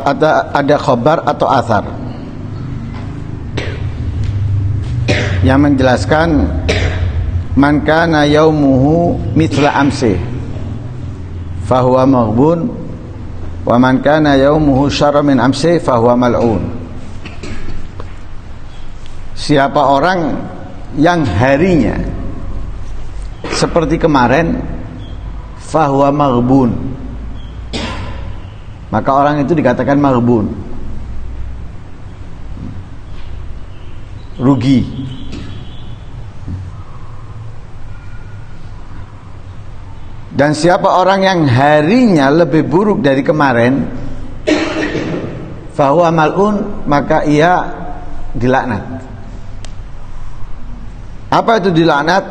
ada khobar atau athar yang menjelaskan man kana yaumuhu mithla amsi fahuwa maghbun wa man kana yaumuhu syarra min amsi fahuwa mal'un. Siapa orang yang harinya seperti kemarin fahuwa maghbun, maka orang itu dikatakan maghbun, rugi. Dan siapa orang yang harinya lebih buruk dari kemarin fahuwa mal'un, maka ia dilaknat. Apa itu dilaknat?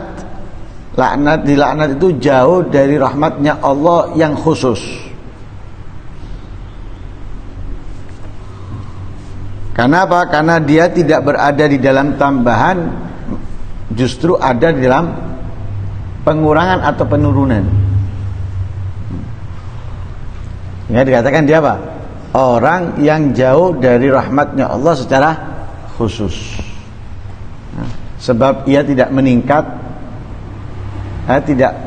Dilaknat itu jauh dari rahmatnya Allah yang khusus. Karena apa? Karena dia tidak berada di dalam tambahan, justru ada di dalam pengurangan atau penurunan. Ya, dikatakan dia apa? Orang yang jauh dari rahmatnya Allah secara khusus. Sebab ia tidak meningkat, tidak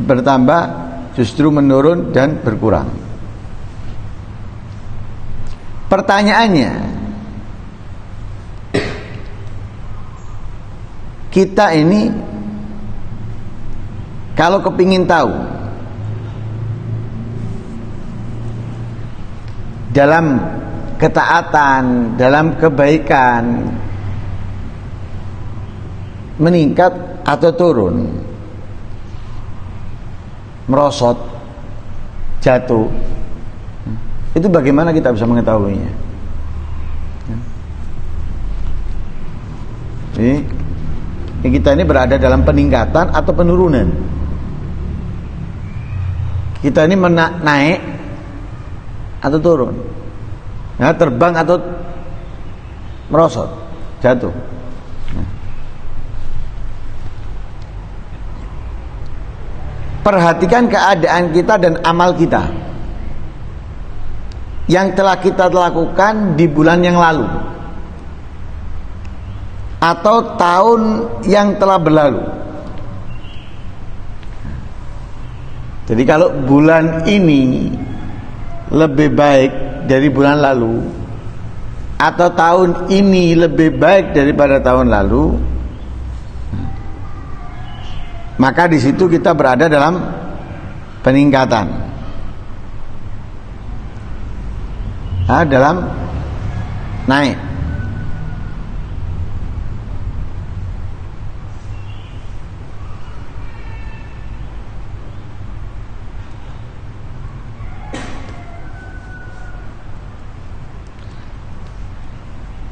bertambah, justru menurun dan berkurang. Pertanyaannya, kita ini kalau kepingin tahu dalam ketaatan, dalam kebaikan meningkat atau turun, merosot, jatuh, itu bagaimana kita bisa mengetahuinya? Jadi kita ini berada dalam peningkatan atau penurunan. Kita ini naik atau turun, terbang atau merosot, jatuh. Perhatikan keadaan kita dan amal kita yang telah kita lakukan di bulan yang lalu atau tahun yang telah berlalu. Jadi kalau bulan ini lebih baik dari bulan lalu atau tahun ini lebih baik daripada tahun lalu, maka di situ kita berada dalam peningkatan, dalam naik.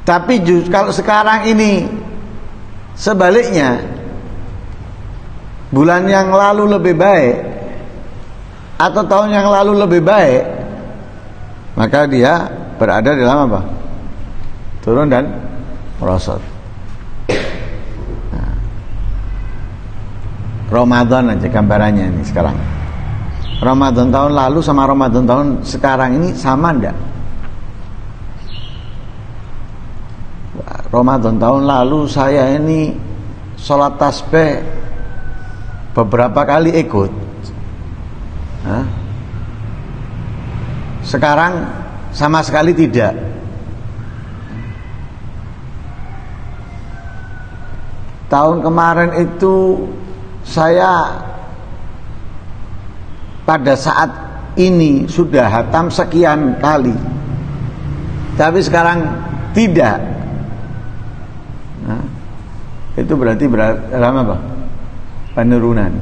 Tapi kalau sekarang ini sebaliknya, bulan yang lalu lebih baik atau tahun yang lalu lebih baik, maka dia berada dalam apa? Turun dan merosot. Ramadan aja gambarannya ini sekarang. Ramadan tahun lalu sama Ramadan tahun sekarang ini sama enggak? Ramadan tahun lalu saya ini sholat tasbih beberapa kali ikut. Sekarang sama sekali tidak. Tahun kemarin itu saya pada saat ini sudah hatam sekian kali, tapi sekarang tidak. Itu berarti dalam apa? Penurunan.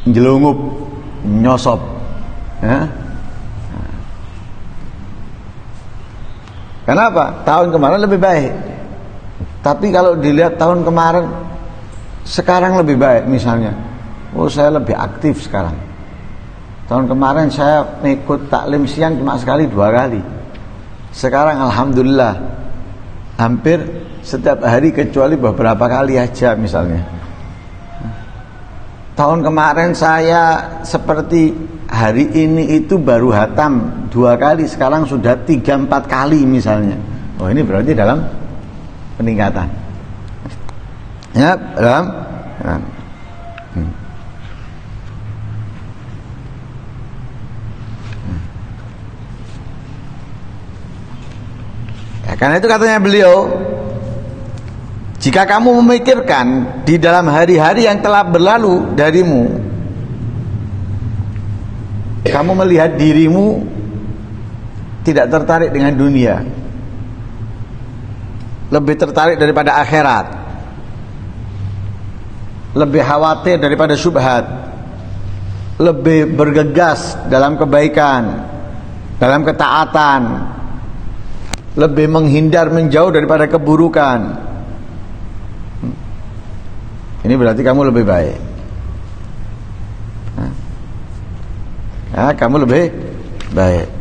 Jelungup, nyosop, Kenapa? Tahun kemarin lebih baik, tapi kalau dilihat tahun kemarin, sekarang lebih baik. Misalnya, saya lebih aktif sekarang. Tahun kemarin saya ikut taklim siang cuma sekali 2 kali. Sekarang alhamdulillah hampir setiap hari kecuali beberapa kali aja misalnya. tahun kemarin saya seperti hari ini itu baru hatam 2 kali, sekarang sudah 3-4 kali misalnya. Oh, ini berarti dalam peningkatan. Ya, dalam. Ya, karena itu katanya beliau, jika kamu memikirkan di dalam hari-hari yang telah berlalu darimu, kamu melihat dirimu tidak tertarik dengan dunia, lebih tertarik daripada akhirat, lebih khawatir daripada syubhat, lebih bergegas dalam kebaikan, dalam ketaatan, lebih menghindar menjauh daripada keburukan. Ini berarti kamu lebih baik. Ya, kamu lebih baik.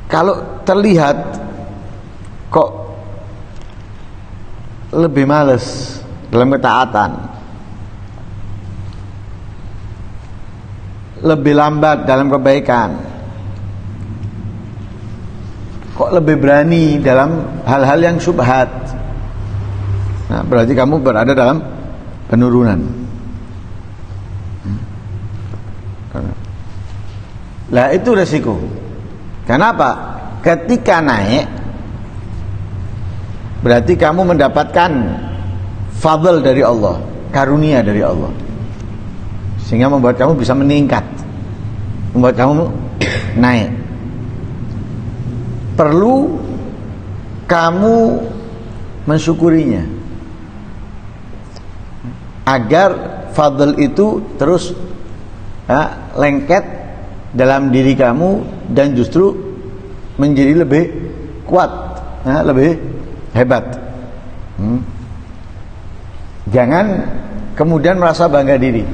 Kalau terlihat kok lebih males dalam ketaatan, lebih lambat dalam kebaikan, kok lebih berani dalam hal-hal yang syubhat, nah, berarti kamu berada dalam penurunan. Lah itu resiko. Kenapa? Ketika naik, berarti kamu mendapatkan fadl dari Allah, karunia dari Allah, sehingga membuat kamu bisa meningkat, membuat kamu naik. Perlu kamu mensyukurinya agar fadl itu terus lengket dalam diri kamu dan justru menjadi lebih kuat, lebih hebat. Jangan kemudian merasa bangga diri.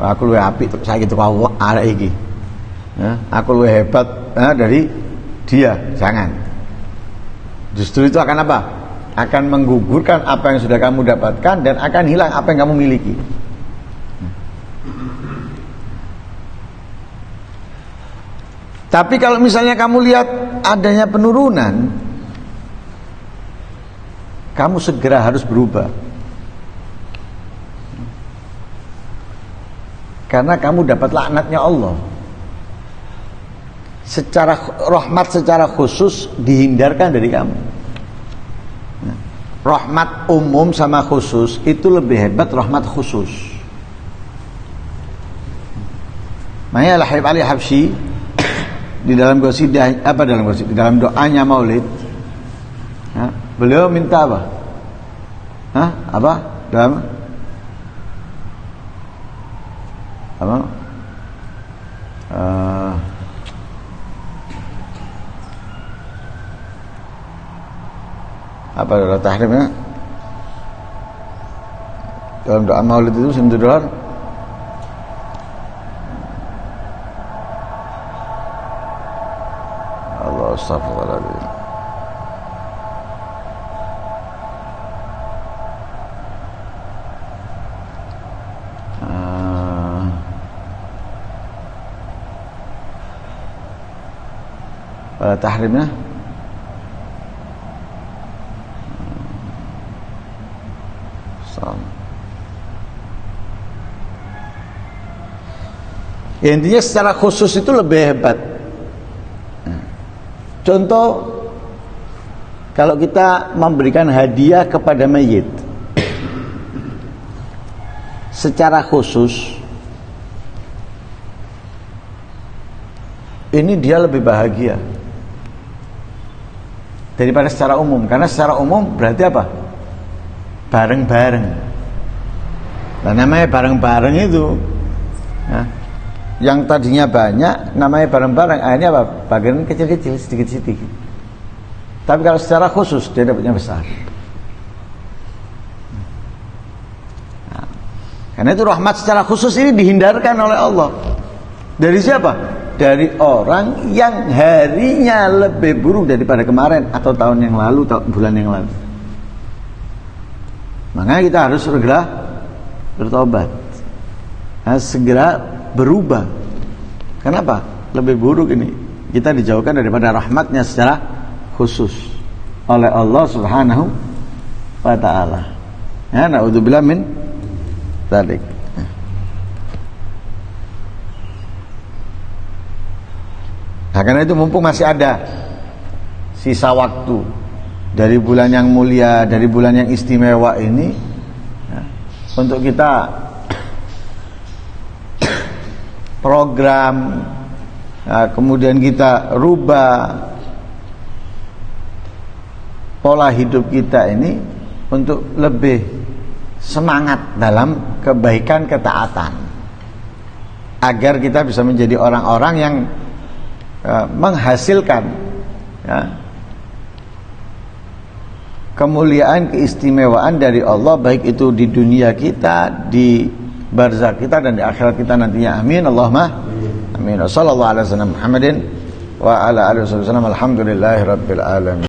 Aku lebih apik, saya gitu kau arek iki. Aku lebih hebat dari dia. Jangan. Justru itu akan apa? Akan menggugurkan apa yang sudah kamu dapatkan dan akan hilang apa yang kamu miliki. Tapi kalau misalnya kamu lihat adanya penurunan, kamu segera harus berubah. Karena kamu dapat laknatnya Allah. Secara rahmat secara khusus dihindarkan dari kamu. Rahmat umum sama khusus itu lebih hebat rahmat khusus. Makanya Al-Habib Ali Habsyi di dalam qasidah di dalam doanya Maulid, beliau minta apa? Dalam doa tahrimnya? Dalam doa Maulid itu sendirian. Astagfirullahaladzim. Pada tahrimnya ya, intinya secara khusus itu lebih hebat. Contoh, kalau kita memberikan hadiah kepada mayit secara khusus, ini dia lebih bahagia daripada secara umum. Karena secara umum berarti apa? Bareng-bareng. Nah, namanya bareng-bareng itu yang tadinya banyak, namanya bareng-bareng, akhirnya apa? Bagian kecil-kecil, sedikit-sedikit. Tapi kalau secara khusus dia dapatnya besar. Karena itu rahmat secara khusus ini dihindarkan oleh Allah. Dari siapa? dari orang yang harinya lebih buruk daripada kemarin atau tahun yang lalu atau bulan yang lalu. Makanya kita harus segera bertobat, segera berubah. Kenapa? Lebih buruk ini kita dijauhkan daripada rahmatnya secara khusus oleh Allah Subhanahu wa ta'ala. Ya, na'udzubillah min dzalik. Nah, karena itu mumpung masih ada sisa waktu dari bulan yang mulia, dari bulan yang istimewa ini, ya, untuk kita program, ya, kemudian kita rubah pola hidup kita ini untuk lebih semangat dalam kebaikan ketaatan, agar kita bisa menjadi orang-orang yang menghasilkan, ya, kemuliaan, keistimewaan dari Allah, baik itu di dunia kita, di barzakh kita, dan di akhirat kita nantinya. Amin Allahumma amin. Sallallahu alaihi wasallam Muhammadin wa ala alihi wasallam. Alhamdulillahirabbil alamin.